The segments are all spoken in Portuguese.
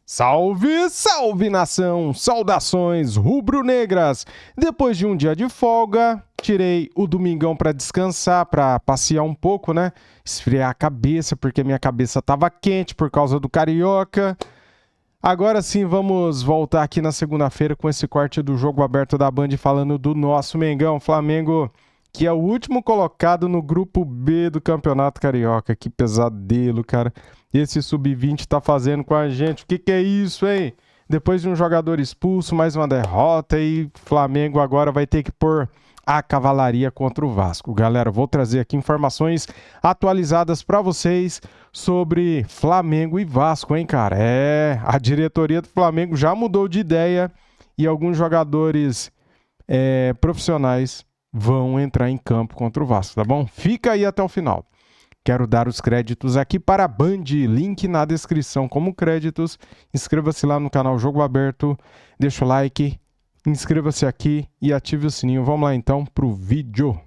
Salve, salve nação! Saudações rubro-negras! Depois de um dia de folga, tirei o domingão para descansar, para passear um pouco, né? Esfriar a cabeça, porque minha cabeça tava quente por causa do Carioca. Agora sim, vamos voltar aqui na segunda-feira com esse corte do Jogo Aberto da Band falando do nosso Mengão, Flamengo, que é o último colocado no grupo B do Campeonato Carioca. Que pesadelo, cara. Esse sub-20 tá fazendo com a gente. O que é isso, hein? Depois de um jogador expulso, mais uma derrota e Flamengo agora vai ter que pôr a cavalaria contra o Vasco. Galera, vou trazer aqui informações atualizadas para vocês sobre Flamengo e Vasco, hein, cara? A diretoria do Flamengo já mudou de ideia e alguns jogadores profissionais vão entrar em campo contra o Vasco, tá bom? Fica aí até o final. Quero dar os créditos aqui para a Band, link na descrição como créditos. Inscreva-se lá no canal Jogo Aberto, deixa o like, inscreva-se aqui e ative o sininho. Vamos lá então para o vídeo.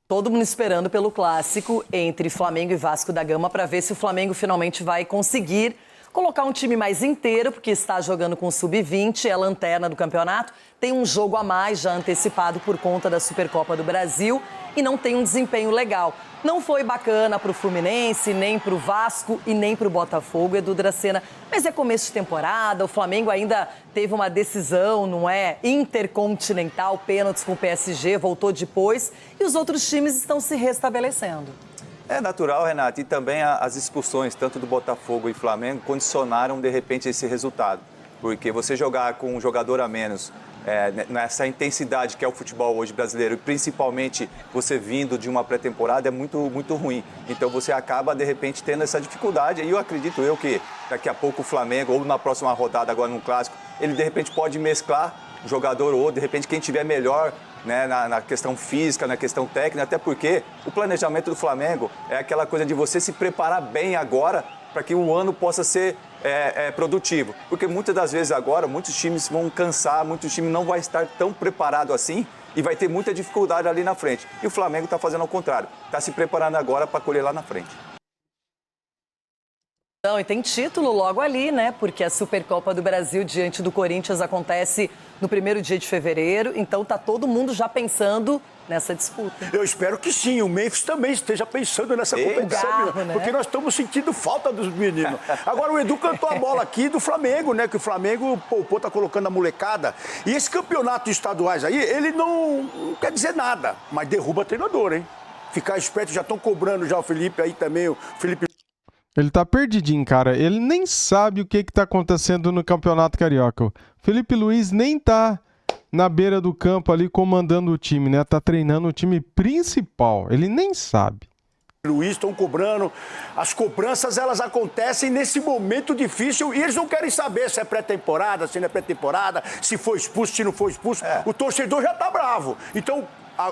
Todo mundo esperando pelo clássico entre Flamengo e Vasco da Gama para ver se o Flamengo finalmente vai conseguir colocar um time mais inteiro, porque está jogando com o sub-20, é a lanterna do campeonato, tem um jogo a mais já antecipado por conta da Supercopa do Brasil e não tem um desempenho legal. Não foi bacana para o Fluminense, nem para o Vasco e nem para o Botafogo, Edu Dracena. Mas é começo de temporada, o Flamengo ainda teve uma decisão, não é? Intercontinental, pênaltis com o PSG, voltou depois e os outros times estão se restabelecendo. É natural, Renato, e também as expulsões, tanto do Botafogo e Flamengo, condicionaram, de repente, esse resultado. Porque você jogar com um jogador a menos, nessa intensidade que é o futebol hoje brasileiro, e principalmente você vindo de uma pré-temporada, é muito, muito ruim. Então você acaba, de repente, tendo essa dificuldade. E eu acredito que daqui a pouco o Flamengo, ou na próxima rodada, agora no Clássico, ele, de repente, pode mesclar o jogador ou, de repente, quem tiver melhor, né, na questão física, na questão técnica, até porque o planejamento do Flamengo é aquela coisa de você se preparar bem agora para que o ano possa ser produtivo. Porque muitas das vezes agora, muitos times vão cansar, muitos times não vão estar tão preparados assim e vai ter muita dificuldade ali na frente. E o Flamengo está fazendo ao contrário, está se preparando agora para colher lá na frente. Não, e tem título logo ali, né? Porque a Supercopa do Brasil diante do Corinthians acontece no primeiro dia de fevereiro, então tá todo mundo já pensando nessa disputa. Eu espero que sim, o Memphis também esteja pensando nessa competição, né? Porque nós estamos sentindo falta dos meninos. Agora o Edu cantou a bola aqui do Flamengo, né? Que o Flamengo, tá colocando a molecada. E esse campeonato estaduais aí, ele não quer dizer nada, mas derruba treinador, hein? Ficar esperto, já estão cobrando já o Felipe aí também, o Felipe... Ele tá perdidinho, cara. Ele nem sabe o que tá acontecendo no Campeonato Carioca. O Felipe Luiz nem tá na beira do campo ali comandando o time, né? Tá treinando o time principal. Ele nem sabe. Luiz estão cobrando. As cobranças, elas acontecem nesse momento difícil e eles não querem saber se é pré-temporada, se não é pré-temporada, se foi expulso, se não foi expulso. O torcedor já tá bravo. Então,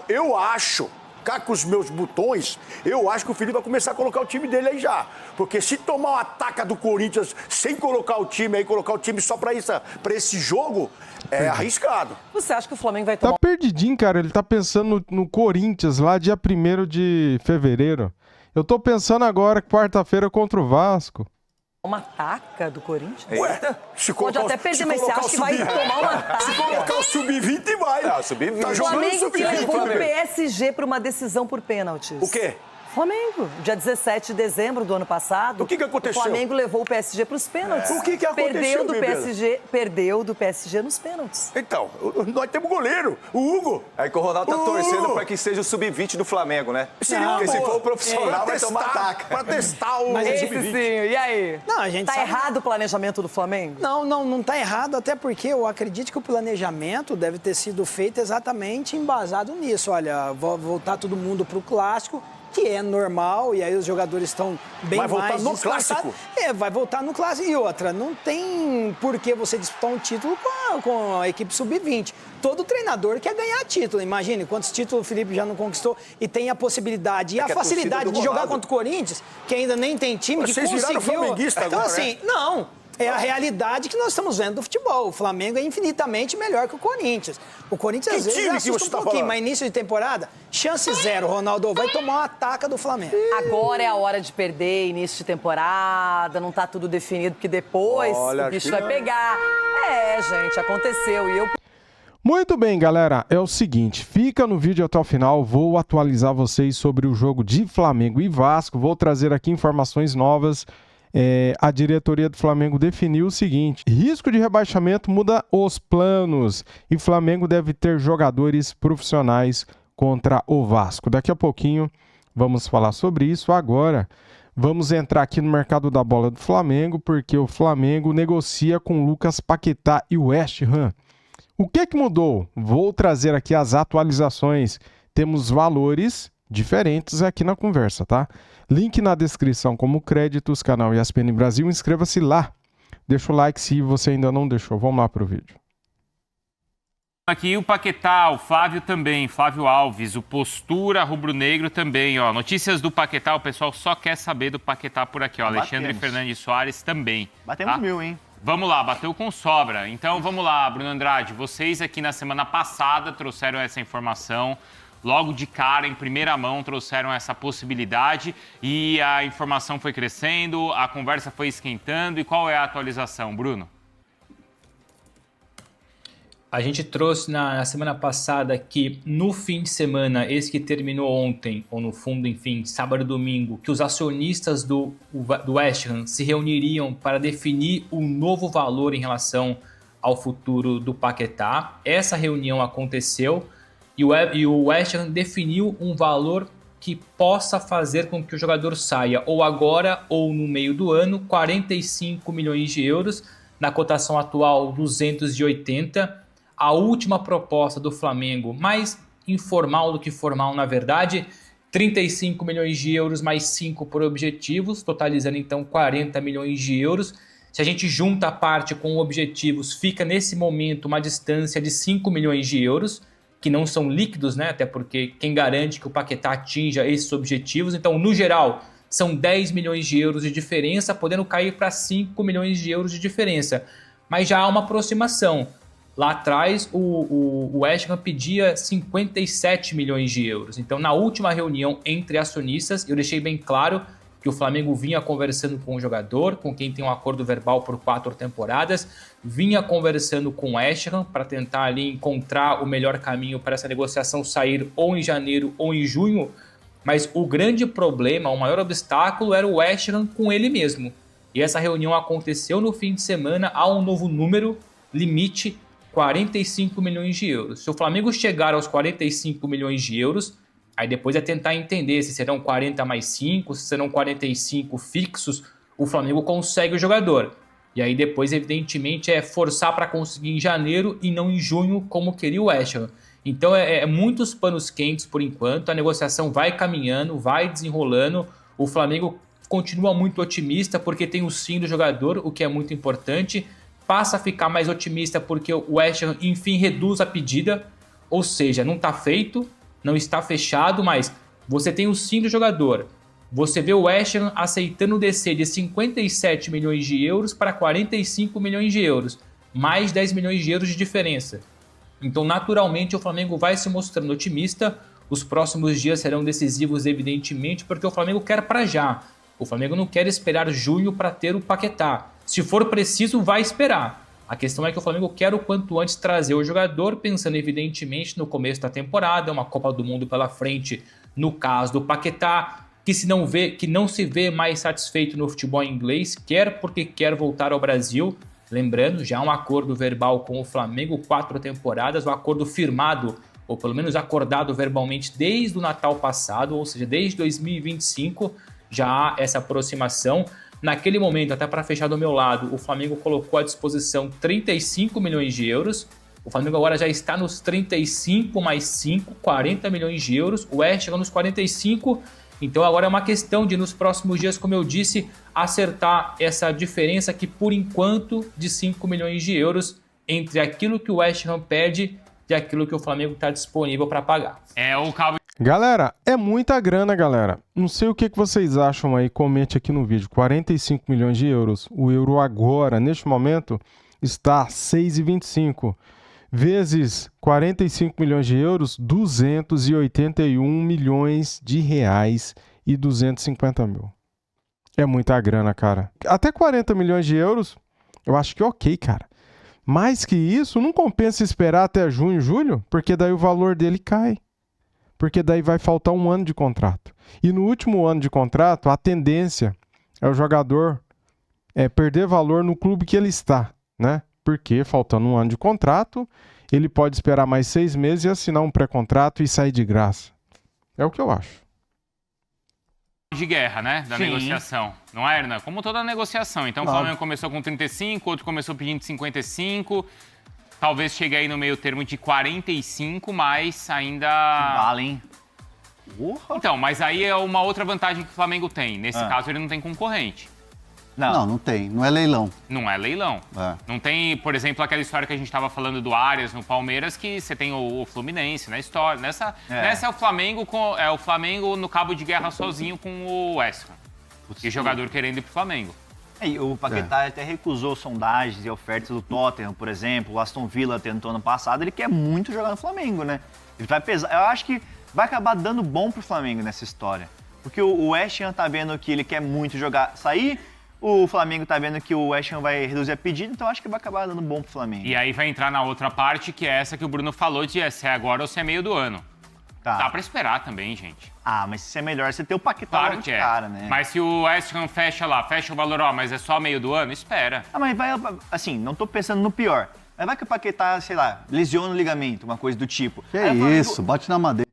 eu acho... Cá com os meus botões, eu acho que o Felipe vai começar a colocar o time dele aí já. Porque se tomar uma ataca do Corinthians sem colocar o time aí, colocar o time só pra esse jogo, é arriscado. Você acha que o Flamengo vai tomar... Tá perdidinho, cara. Ele tá pensando no Corinthians lá dia 1º de fevereiro. Eu tô pensando agora, quarta-feira, contra o Vasco. Uma taca do Corinthians? Ué, pode até perder, mas você acha que vai tomar uma taca? Se colocar o sub-20, vai. Não, sub-20. Tá O jogando Flamengo que sub-20. levou o PSG para uma decisão por pênaltis. O quê? Flamengo, dia 17 de dezembro do ano passado. O que aconteceu? O Flamengo levou o PSG para os pênaltis. O que aconteceu, Perdeu do PSG nos pênaltis. Então, nós temos goleiro, o Hugo. Aí que o Ronaldo tá torcendo para que seja o sub-20 do Flamengo, né? Porque se for o profissional, vai tomar ataque. Pra testar o Esse sub-20. sim, e aí? Não, a gente tá sabe... errado o planejamento do Flamengo? Não tá errado, até porque eu acredito que o planejamento deve ter sido feito exatamente embasado nisso. Olha, voltar todo mundo pro clássico, que é normal, e aí os jogadores estão bem mais Vai voltar no clássico? Vai voltar no clássico. E outra, não tem por que você disputar um título com a equipe sub-20. Todo treinador quer ganhar título. Imagine quantos títulos o Felipe já não conquistou e tem a possibilidade e a facilidade de jogar contra o Corinthians, que ainda nem tem time, que Vocês conseguiu... viraram flamenguista então, agora, assim, né? não... É a realidade que nós estamos vendo do futebol. O Flamengo é infinitamente melhor que o Corinthians. O Corinthians, às vezes, assusta um pouquinho, mas início de temporada, chance zero. O Ronaldo vai tomar uma ataca do Flamengo. Agora é a hora de perder, início de temporada, não tá tudo definido, porque depois o bicho vai pegar. É, gente, aconteceu. E eu... Muito bem, galera, é o seguinte, fica no vídeo até o final, vou atualizar vocês sobre o jogo de Flamengo e Vasco, vou trazer aqui informações novas. A diretoria do Flamengo definiu o seguinte: risco de rebaixamento muda os planos e Flamengo deve ter jogadores profissionais contra o Vasco. Daqui a pouquinho vamos falar sobre isso. Agora vamos entrar aqui no mercado da bola do Flamengo, porque o Flamengo negocia com Lucas Paquetá e West Ham. O que mudou? Vou trazer aqui as atualizações. Temos valores diferentes aqui na conversa, tá? Link na descrição como créditos, canal ESPN Brasil. Inscreva-se lá. Deixa o like se você ainda não deixou. Vamos lá para o vídeo. Aqui o Paquetá, o Flávio também, Flávio Alves, o Postura Rubro-Negro também, ó. Notícias do Paquetá, o pessoal só quer saber do Paquetá por aqui, ó. Alexandre Fernandes Soares também. Batemos 1000, hein? Vamos lá, bateu com sobra. Então vamos lá, Bruno Andrade. Vocês aqui na semana passada trouxeram essa informação. Logo de cara, em primeira mão, trouxeram essa possibilidade e a informação foi crescendo, a conversa foi esquentando. E qual é a atualização, Bruno? A gente trouxe na semana passada que no fim de semana, esse que terminou ontem, ou no fundo, enfim, sábado e domingo, que os acionistas do West Ham se reuniriam para definir um novo valor em relação ao futuro do Paquetá. Essa reunião aconteceu e o West Ham definiu um valor que possa fazer com que o jogador saia ou agora ou no meio do ano, 45 milhões de euros, na cotação atual 280. A última proposta do Flamengo, mais informal do que formal na verdade, 35 milhões de euros mais 5 por objetivos, totalizando então 40 milhões de euros. Se a gente junta a parte com objetivos, fica nesse momento uma distância de 5 milhões de euros, que não são líquidos, né? Até porque quem garante que o Paquetá atinja esses objetivos. Então, no geral, são 10 milhões de euros de diferença, podendo cair para 5 milhões de euros de diferença. Mas já há uma aproximação. Lá atrás, o West Ham pedia 57 milhões de euros. Então, na última reunião entre acionistas, eu deixei bem claro que o Flamengo vinha conversando com o jogador, com quem tem um acordo verbal por 4 temporadas, vinha conversando com o West Ham para tentar ali encontrar o melhor caminho para essa negociação sair ou em janeiro ou em junho, mas o grande problema, o maior obstáculo era o West Ham com ele mesmo. E essa reunião aconteceu no fim de semana, há um novo número, limite, 45 milhões de euros. Se o Flamengo chegar aos 45 milhões de euros, aí depois é tentar entender se serão 40 mais 5, se serão 45 fixos, o Flamengo consegue o jogador. E aí depois, evidentemente, é forçar para conseguir em janeiro e não em junho, como queria o West Ham. Então é muitos panos quentes por enquanto, a negociação vai caminhando, vai desenrolando, o Flamengo continua muito otimista porque tem o sim do jogador, o que é muito importante, passa a ficar mais otimista porque o West Ham, enfim, reduz a pedida, ou seja, não está feito, não está fechado, mas você tem o sim do jogador. Você vê o West Ham aceitando descer de 57 milhões de euros para 45 milhões de euros, mais 10 milhões de euros de diferença. Então, naturalmente, o Flamengo vai se mostrando otimista. Os próximos dias serão decisivos, evidentemente, porque o Flamengo quer para já. O Flamengo não quer esperar junho para ter o Paquetá. Se for preciso, vai esperar. A questão é que o Flamengo quer o quanto antes trazer o jogador, pensando evidentemente no começo da temporada, uma Copa do Mundo pela frente, no caso do Paquetá, que não se vê mais satisfeito no futebol inglês, quer porque quer voltar ao Brasil. Lembrando, já há um acordo verbal com o Flamengo, 4 temporadas, um acordo firmado, ou pelo menos acordado verbalmente desde o Natal passado, ou seja, desde 2025, já há essa aproximação. Naquele momento, até para fechar do meu lado, o Flamengo colocou à disposição 35 milhões de euros. O Flamengo agora já está nos 35 mais 5, 40 milhões de euros. O West chegou nos 45. Então agora é uma questão de, nos próximos dias, como eu disse, acertar essa diferença que, por enquanto, de 5 milhões de euros entre aquilo que o West Ham pede e aquilo que o Flamengo está disponível para pagar. Galera, é muita grana, galera. Não sei o que vocês acham aí, comente aqui no vídeo. 45 milhões de euros. O euro agora, neste momento, está 6,25. Vezes 45 milhões de euros, 281 milhões de reais e 250 mil. É muita grana, cara. Até 40 milhões de euros, eu acho que é ok, cara. Mais que isso, não compensa esperar até junho, julho, porque daí o valor dele cai. Porque daí vai faltar um ano de contrato. E no último ano de contrato, a tendência é o jogador perder valor no clube que ele está, né? Porque faltando um ano de contrato, ele pode esperar mais 6 meses e assinar um pré-contrato e sair de graça. É o que eu acho. De guerra, né? Da negociação. Não é, Hernan? Como toda negociação. Então, o Flamengo começou com 35, outro começou pedindo 55... Talvez chegue aí no meio termo de 45, mas ainda... Vale, hein? Então, mas aí é uma outra vantagem que o Flamengo tem. Nesse caso, ele não tem concorrente. Não tem. Não é leilão. Não é leilão. Não tem, por exemplo, aquela história que a gente estava falando do Arias no Palmeiras, que você tem o Fluminense na história. Nessa é o Flamengo no cabo de guerra sozinho com o West Ham. E jogador querendo ir pro Flamengo. O Paquetá até recusou sondagens e ofertas do Tottenham, por exemplo. O Aston Villa tentou ano passado. Ele quer muito jogar no Flamengo, né? Ele vai pesar. Eu acho que vai acabar dando bom pro Flamengo nessa história. Porque o West Ham tá vendo que ele quer muito sair. O Flamengo tá vendo que o West Ham vai reduzir a pedida. Então acho que vai acabar dando bom pro Flamengo. E aí vai entrar na outra parte, que é essa que o Bruno falou, de se é agora ou se é meio do ano. Dá pra esperar também, gente. Mas se é melhor você ter o Paquetá claro que cara, né? Mas se o West Ham fecha o valor, mas é só meio do ano, espera. Mas vai, assim, não tô pensando no pior. Mas vai que o Paquetá, sei lá, lesiona o ligamento, uma coisa do tipo. Que isso, bate na madeira.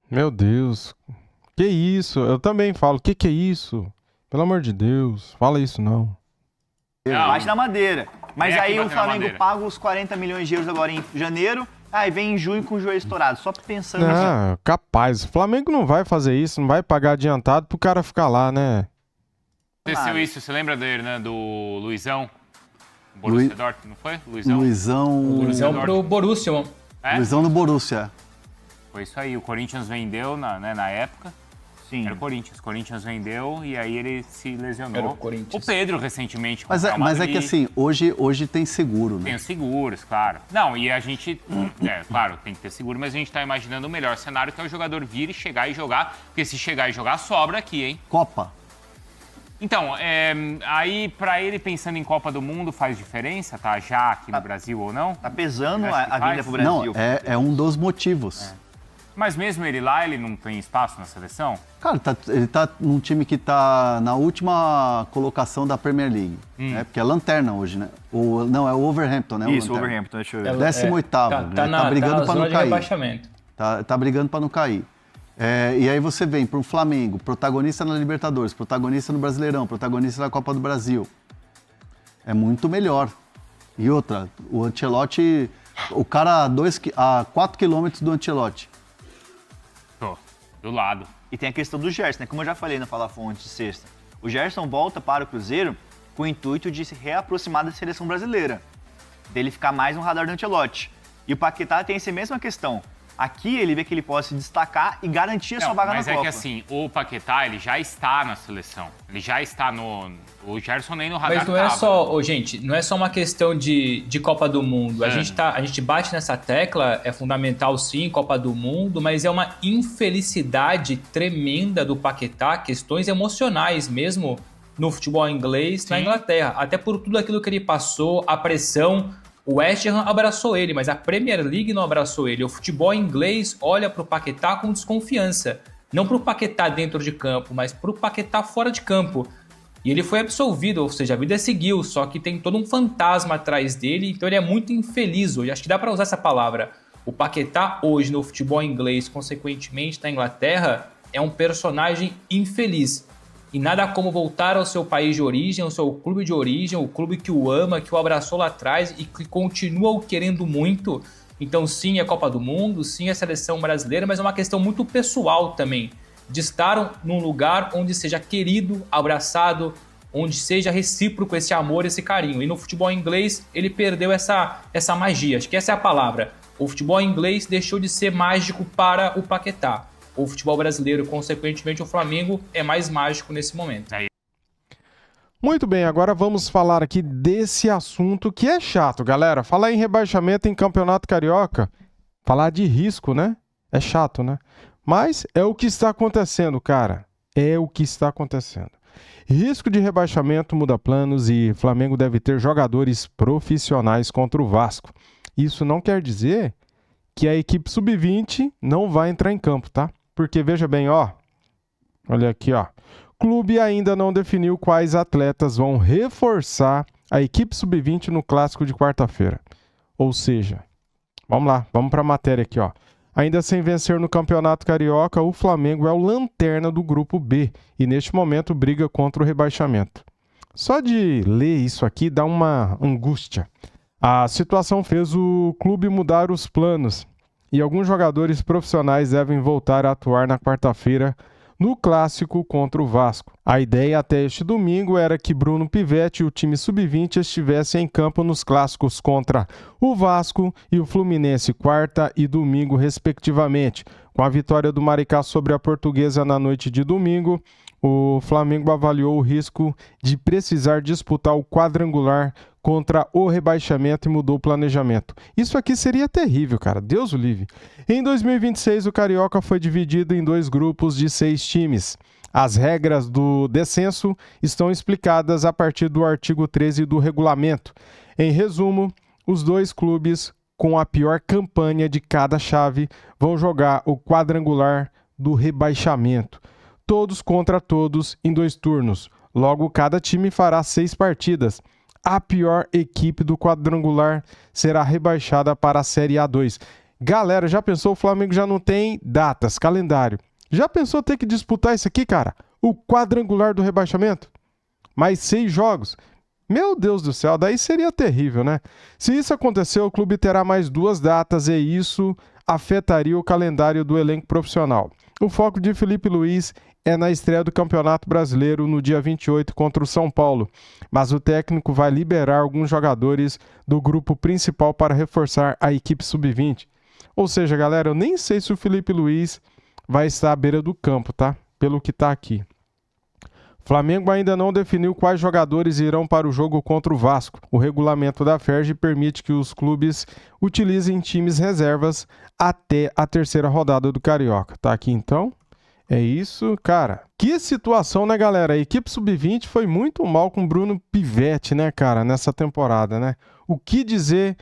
Meu Deus. Que isso? Eu também falo, que é isso? Pelo amor de Deus, fala isso não. Bate na madeira. Mas aí o Flamengo paga os 40 milhões de euros agora em janeiro. E vem em junho com o joelho estourado, só pensando assim. Capaz. O Flamengo não vai fazer isso, não vai pagar adiantado pro cara ficar lá, né? Aconteceu isso, você lembra dele, né? Do Luizão? Borussia Dortmund, não foi? Luizão pro Borussia. Luizão no Borussia. Foi isso aí, o Corinthians vendeu na época. Sim. Era o Corinthians vendeu e aí ele se lesionou. O Pedro recentemente. Mas é que assim, hoje tem seguro, né? Tem os seguros, claro. Não, e a gente, claro, tem que ter seguro, mas a gente tá imaginando o melhor cenário, que é o jogador vir e chegar e jogar, porque se chegar e jogar, sobra aqui, hein? Copa. Então, aí pra ele, pensando em Copa do Mundo, faz diferença, tá? Já aqui no Brasil ou não? Tá pesando a vinda pro Brasil. Não, é um dos motivos. Mas mesmo ele lá, ele não tem espaço na seleção? Cara, ele tá num time que tá na última colocação da Premier League, né? Porque é lanterna hoje, né? Não, é o Wolverhampton, né? Isso, o Wolverhampton, deixa eu ver. 18º, tá brigando pra não cair. Tá brigando pra não cair. E aí você vem para um Flamengo, protagonista na Libertadores, protagonista no Brasileirão, protagonista na Copa do Brasil. É muito melhor. E outra, o Ancelotti, o cara a 4 quilômetros do Ancelotti. Do lado. E tem a questão do Gerson, né? Como eu já falei na Fala Fonte de sexta. O Gerson volta para o Cruzeiro com o intuito de se reaproximar da seleção brasileira. Dele ficar mais no radar do Ancelotti. E o Paquetá tem essa mesma questão. Aqui ele vê que ele pode se destacar e garantir a sua vaga na Copa. Mas é que assim, o Paquetá, ele já está na seleção. Ele já está no... O Gerson nem no radar. Mas não é só... gente, não é só uma questão de Copa do Mundo. A gente bate nessa tecla, é fundamental sim, Copa do Mundo, mas é uma infelicidade tremenda do Paquetá, questões emocionais mesmo no futebol inglês, na Inglaterra. Até por tudo aquilo que ele passou, a pressão... O West Ham abraçou ele, mas a Premier League não abraçou ele. O futebol inglês olha para o Paquetá com desconfiança. Não para o Paquetá dentro de campo, mas para o Paquetá fora de campo. E ele foi absolvido, ou seja, a vida seguiu, só que tem todo um fantasma atrás dele, então ele é muito infeliz hoje. Acho que dá para usar essa palavra. O Paquetá hoje no futebol inglês, consequentemente na Inglaterra, é um personagem infeliz. E nada como voltar ao seu país de origem, ao seu clube de origem, o clube que o ama, que o abraçou lá atrás e que continua o querendo muito. Então sim, é Copa do Mundo, sim, é seleção brasileira, mas é uma questão muito pessoal também, de estar num lugar onde seja querido, abraçado, onde seja recíproco esse amor, esse carinho. E no futebol inglês ele perdeu essa magia, acho que essa é a palavra. O futebol inglês deixou de ser mágico para o Paquetá. o futebol brasileiro. Consequentemente, o Flamengo é mais mágico nesse momento. Muito bem, agora vamos falar aqui desse assunto que é chato, galera. Falar em rebaixamento em Campeonato Carioca, falar de risco, né? É chato, né? Mas é o que está acontecendo, cara. É o que está acontecendo. Risco de rebaixamento muda planos e Flamengo deve ter jogadores profissionais contra o Vasco. Isso não quer dizer que a equipe sub-20 não vai entrar em campo, tá? Porque veja bem, ó. Olha aqui, ó. Clube ainda não definiu quais atletas vão reforçar a equipe sub-20 no clássico de quarta-feira. Ou seja, vamos lá, vamos para a matéria aqui, ó. Ainda sem vencer no Campeonato Carioca, o Flamengo é o lanterna do Grupo B e neste momento briga contra o rebaixamento. Só de ler isso aqui dá uma angústia. A situação fez o clube mudar os planos e alguns jogadores profissionais devem voltar a atuar na quarta-feira no clássico contra o Vasco. A ideia até este domingo era que Bruno Pivetti e o time sub-20 estivessem em campo nos clássicos contra o Vasco e o Fluminense quarta e domingo, respectivamente. Com a vitória do Maricá sobre a Portuguesa na noite de domingo, o Flamengo avaliou o risco de precisar disputar o quadrangular contra o rebaixamento e mudou o planejamento. Isso aqui seria terrível, cara. Deus o livre. Em 2026, o Carioca foi dividido em 2 grupos de 6 times. As regras do descenso estão explicadas a partir do artigo 13 do regulamento. Em resumo, os 2 clubes com a pior campanha de cada chave vão jogar o quadrangular do rebaixamento. Todos contra todos em 2 turnos. Logo, cada time fará 6 partidas. A pior equipe do quadrangular será rebaixada para a Série A2. Galera, já pensou? O Flamengo já não tem datas, calendário. Já pensou ter que disputar isso aqui, cara? O quadrangular do rebaixamento? Mais 6 jogos. Meu Deus do céu, daí seria terrível, né? Se isso acontecer, o clube terá mais 2 datas e isso afetaria o calendário do elenco profissional. O foco de Felipe Luiz é na estreia do Campeonato Brasileiro no dia 28 contra o São Paulo, mas o técnico vai liberar alguns jogadores do grupo principal para reforçar a equipe sub-20. Ou seja, galera, eu nem sei se o Felipe Luiz vai estar à beira do campo, tá? Pelo que tá aqui. Flamengo ainda não definiu quais jogadores irão para o jogo contra o Vasco. O regulamento da FERJ permite que os clubes utilizem times reservas até a 3ª rodada do Carioca. Tá aqui então? É isso, cara. Que situação, né, galera? A equipe sub-20 foi muito mal com o Bruno Pivetti, né, cara, nessa temporada, né? O que dizer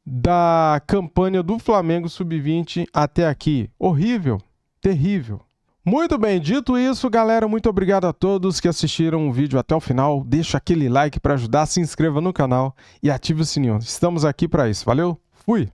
da campanha do Flamengo sub-20 até aqui? Horrível, terrível. Muito bem, dito isso, galera, muito obrigado a todos que assistiram o vídeo até o final. Deixa aquele like para ajudar, se inscreva no canal e ative o sininho. Estamos aqui para isso. Valeu, fui!